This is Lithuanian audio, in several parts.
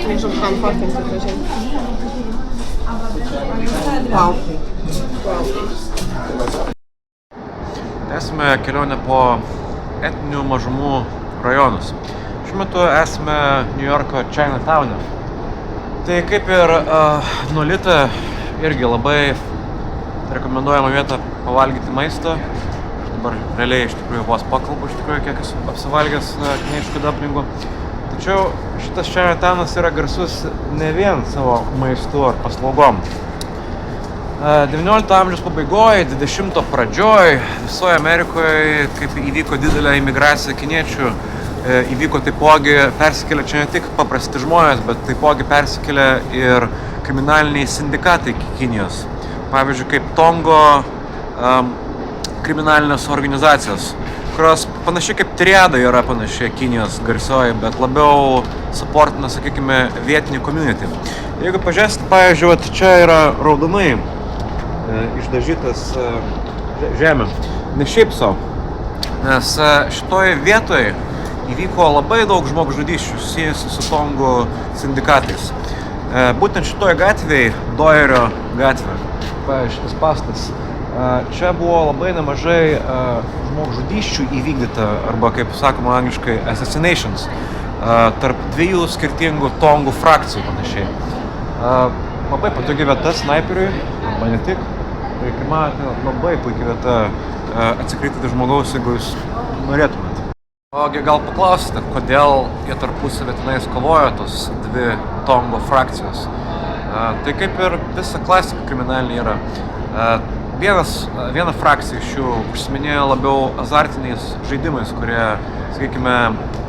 Nežinau, kam fotkins atvažiai. Wow. Esame kelionę po etninių mažumų rajonus. Šiuo metu esame New Yorko Chinatown'e. Tai kaip ir Nolita, irgi labai rekomenduojama vieta pavalgyti maistą. Dabar realiai iš tikrųjų vos pakalbu, iš tikrųjų kiek esu apsivalgęs kinietiškų dumplingų. Tačiau šitas Chinatown'as yra garsus ne vien savo maistu ar paslaugom. 19 amžiaus pabaigoje, 20 pradžioj visoje Amerikoje, kaip įvyko didelė imigracija kiniečių, įvyko taipogi persikėlė čia ne tik paprasti žmonės, bet taipogi persikėlė ir kriminaliniai sindikatai Kinijos. Pavyzdžiui, kaip Tongo kriminalinės organizacijos, kurios panašiai kaip triada yra panašiai Kinijos garsioji, bet labiau supportina, sakykime, vietinį community. Jeigu pažiūrėsite, pavyzdžiui, čia yra raudonai išdažytas žemė. Ne šiaip savo, nes šitoje vietoje įvyko labai daug žmogžudysčių susijusių su Tongų sindikatais. Būtent šitoje gatvėje, Doerio gatvė, šitas pastas, čia buvo labai nemažai žmogžudysčių įvykdyta, arba kaip sakoma angliškai assassinations, tarp dviejų skirtingų Tongų frakcijų panašiai. Labai patogi vieta snaiperiui, arba ne tik. Tai kaip matote, labai puikia vieta atsikratyti žmogaus, jeigu jūs norėtumėt. Ogi gal paklausite, kodėl jie tarpusavy tenais kovojo tos dvi Tongo frakcijos. Tai kaip ir visa klasika kriminalinė yra. Viena frakcija iš jų užsiminėjo labiau azartiniais žaidimais, kurie, sakykime,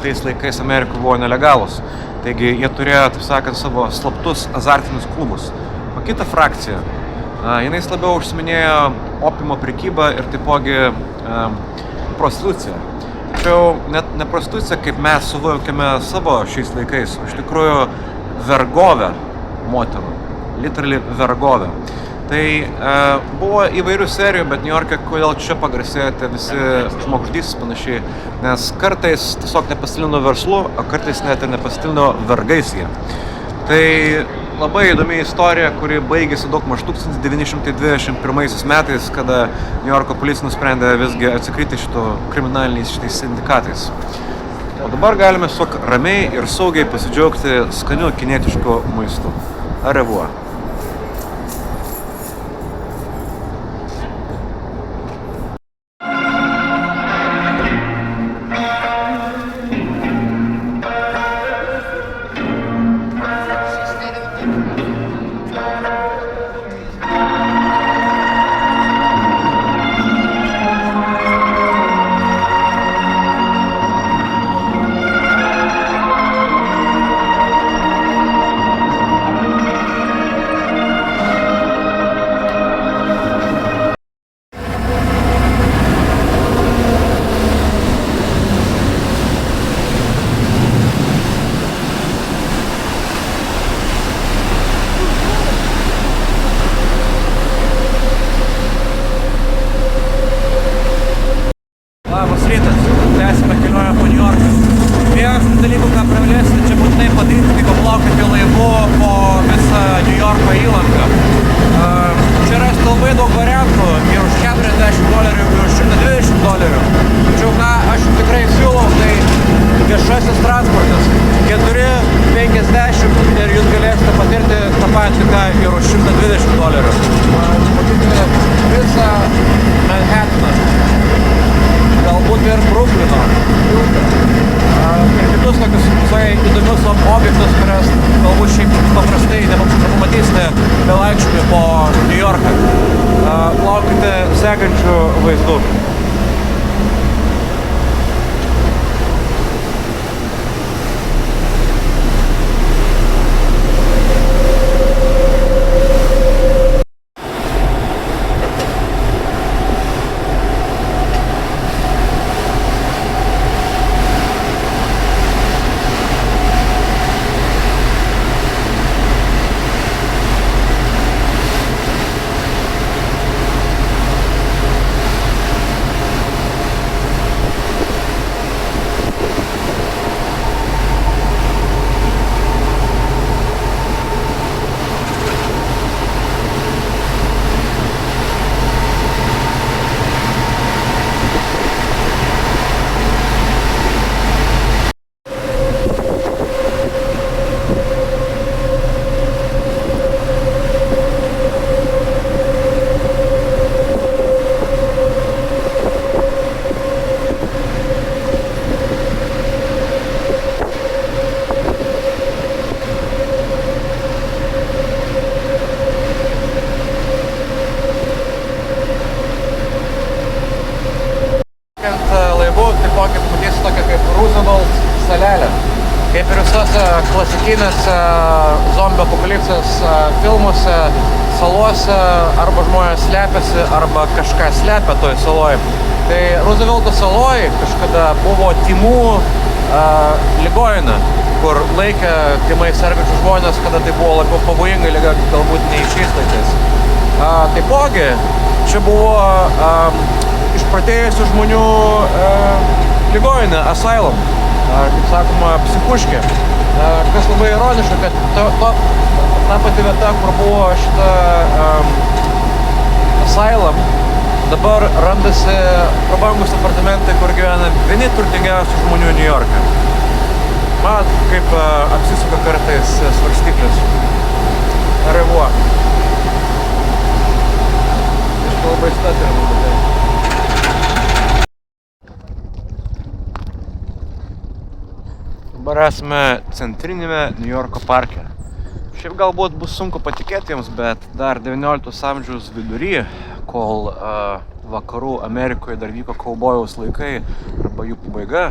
tais laikais Amerikoje buvo nelegalūs. Taigi jie turėjo, taip sakant, savo slaptus azartinius klubus. O kita frakcija, jinais labiau užsiminėjo opimo prekybą ir taipogi prostituciją. Tačiau net ne prostitucija, kaip mes suvokiame savo šiais laikais, o iš tikrųjų vergovę moterų, literally vergovę. Tai buvo įvairių serijų, bet New York'e kodėl čia pagarsėjote visi žmogžudystės panašiai, nes kartais tiesiog nepasidalino verslu, o kartais net ir nepasidalino vergais jie. Tai labai įdomi istorija, kuri baigėsi daugmaž 1921 metais, kada New Yorko policija nusprendė visgi atsikratyti kriminaliniais šitais sindikatais. O dabar galime tiesiog ramiai ir saugiai pasidžiaugti skaniu kinietišku maistu. Au revoir. Labas rytas, tęsime kelionę po New Yorką. Vienas dalykų, ką pravalėsite, čia būtinai padaryti, tai paplaukite laivu po visą New Yorko įlanką. Čia rasite labai daug variantų ir už $40 ir už $120. Tačiau ką aš tikrai siūlau, tai viešasis transportas 4,50 ir jūs galėsite patirti tą patį ir už $120. Matykite visą Manhattaną. Galbūt ir Bruklino ir kitus tokius visai įdomius objektus, kurias galbūt šiaip paprastai nepamatysite bevaikščiodami po New Yorką. Laukite sekančių vaizdų. tuose klasikinėse zombio apokalipsės filmuose, salose arba žmonės slepiasi, arba kažką slepia toj saloj. Tai Roosevelto saloj kažkada buvo tymų ligoninė, kur laikė tymai sergančių žmonės, kada tai buvo labiau pavojinga liga, galbūt ne šiais laikais. Taipogi, čia buvo išprotėjusių žmonių ligoninė, asylum, kaip sakoma, psichuškė. Kas labai ironiška, kad ta pati vieta, kur buvo šita asylum, dabar randasi prabangus apartamentai, kur gyvena vieni turtingiausių žmonių New York'e. Mat, kaip apsisuka kartais svarstyklis. Revuo. Iškai labai statirama, bet dabar esame centrinėme New Yorko parke. Šiaip galbūt bus sunku patikėti jums, bet dar 19 amžiaus vidury, kol vakarų Amerikoje dar vyko kaubojaus laikai arba jų pabaiga,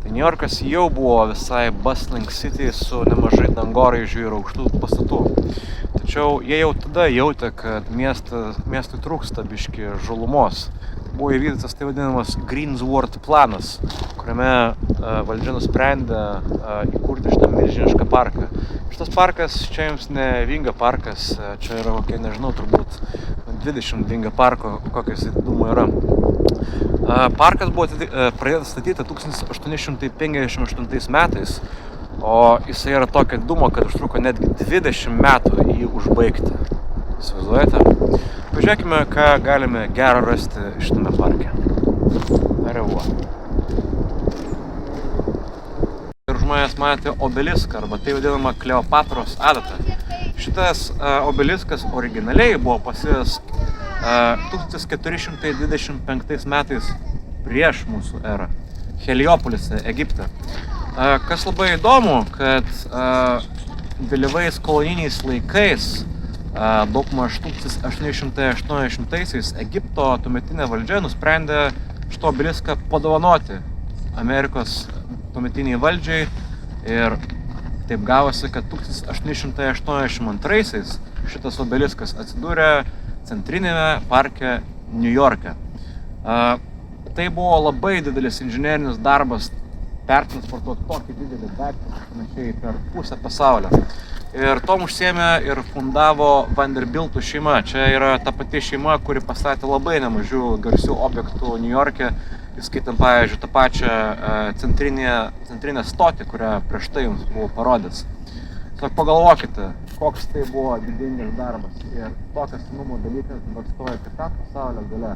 tai New Yorkas jau buvo visai bustling city su nemažai dangoraižių ir aukštų pastatų. Tačiau jie jau tada jautė, kad miestui trūksta biškį žalumos. Buvo įvykdytas tai vadinamas Greensward planas, kuriame valdžia nusprendė įkurti šitą milžinišką parką. Šitas parkas čia jums ne Vingio parkas, čia yra kokie, nežinau, turbūt 20 Vingio parko, kokios įdomu yra. Parkas buvo pradėtas statyti 1858 metais, o jisai yra tokio didumo, kad užtruko netgi 20 metų jį užbaigti. Įsivaizduojate? Pažiūrėkime, ką galime gero rasti šitame parke. Revuo. Ir žmonės matė obeliską, arba tai vadinama Kleopatros adata. Šitas obeliskas originaliai buvo pasijęs 1425 metais prieš mūsų erą, Heliopolise, Egipte. Kas labai įdomu, kad vėlyvais koloniniais laikais, daugmaž 1880-aisiais Egipto tuometinė valdžia nusprendė šitą obeliską padovanoti Amerikos tuometiniai valdžiai ir taip gavosi, kad 1882-aisiais šitas obeliskas atsidūrė centrinėme parke New York'e. Tai buvo labai didelis inžinerinis darbas pertransportuoti tokį didelį daiktą panašiai per pusę pasaulio. Ir tom užsiėmė ir fundavo Vanderbiltų šeima. Čia yra ta pati šeima, kuri pastatė labai nemažų garsių objektų New York'e, įskaitant, pavyzdžiui, tą pačią centrinę stotį, kurią prieš tai jums buvo parodęs. Tiesiog pagalvokite, koks tai buvo didingas darbas. Ir tokias senumo dalykas dabar stoja kita pasaulio gale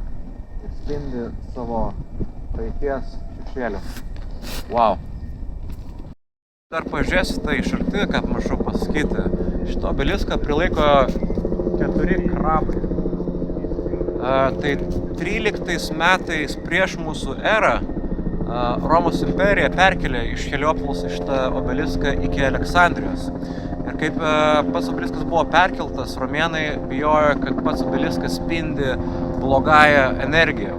ir spindi savo praeities šešėlių. Wow. Dar pažiūrėsite iš arti, ką pamažu pasakyti. Šitą obeliską prilaiko 4 krabai. Tai 13 metais prieš mūsų erą Romos imperija perkelė iš Heliopolis šitą obeliską iki Aleksandrijos. Ir kaip pats obeliskas buvo perkeltas, romėnai bijojo, kad pats obeliskas spindi blogąją energiją.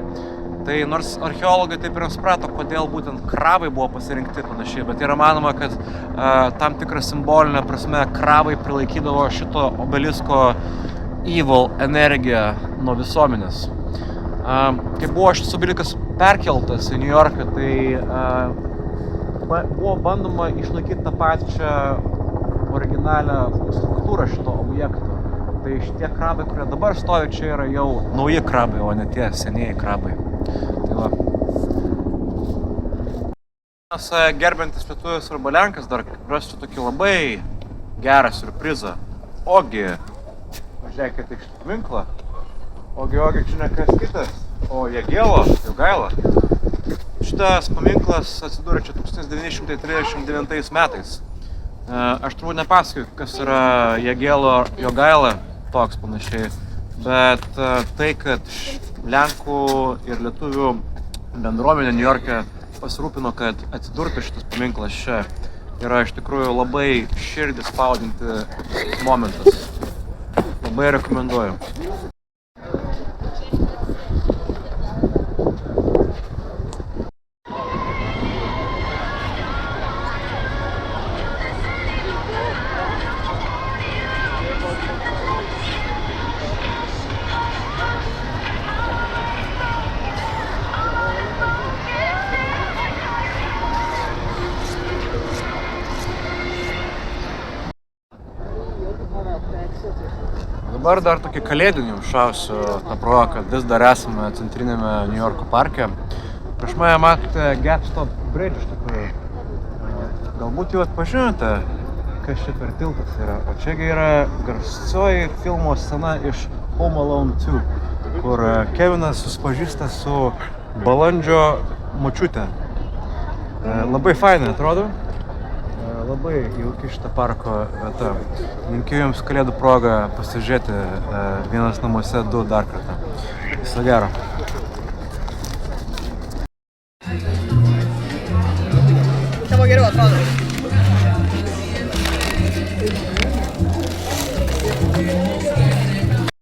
Tai nors archeologai taip ir suprato, kodėl būtent krabai buvo pasirinkti panašiai, bet yra manoma, kad tam tikrą simbolinę prasme krabai prilaikydavo šito obelisko evil energiją nuo visuomenės. Kai buvo šitas obeliskas perkeltas į New Yorką, tai buvo bandoma išlaikyti tą pačią originalią struktūrą šito objekto. Tai šitie krabai, kurie dabar stovi čia, yra jau nauji krabai, o ne tie senieji krabai. Tai va. Mes gerbiantis lietuvis arba lenkas dar rasiu tokį labai gerą siurprizą. Ogi, pažiūrėkite iš paminklą. Ogi, čia ne kas kitas, o Jogaila. Šitas paminklas atsidūrė čia 1939 metais. Aš turbūt nepasakoju, kas yra Jogaila, toks panašiai, bet tai, kad Lenkų ir lietuvių bendruomenė New York'e pasirūpino, kad atsidurtų šitas paminklas čia, yra iš tikrųjų labai širdį spaudinti momentas. Labai rekomenduoju. dabar dar tokį kalėdinį užšausiu tą progą, kad vis dar esame centrinėme New Yorko parke. Prieš mane matote Gatstop Bridge iš tikrųjų. Galbūt jau atpažinote, kas čia per tiltas yra. O čiagi yra garsioji filmo scena iš Home Alone 2, kur Kevinas susipažįsta su balandžio močiute. Labai fainai atrodo. Labai jauki šitą parko vieta. Linkiu jums kalėdų progą pasižiūrėti Vienas namuose 2 dar kartą. Viso gero. Tavo geriau atrodo.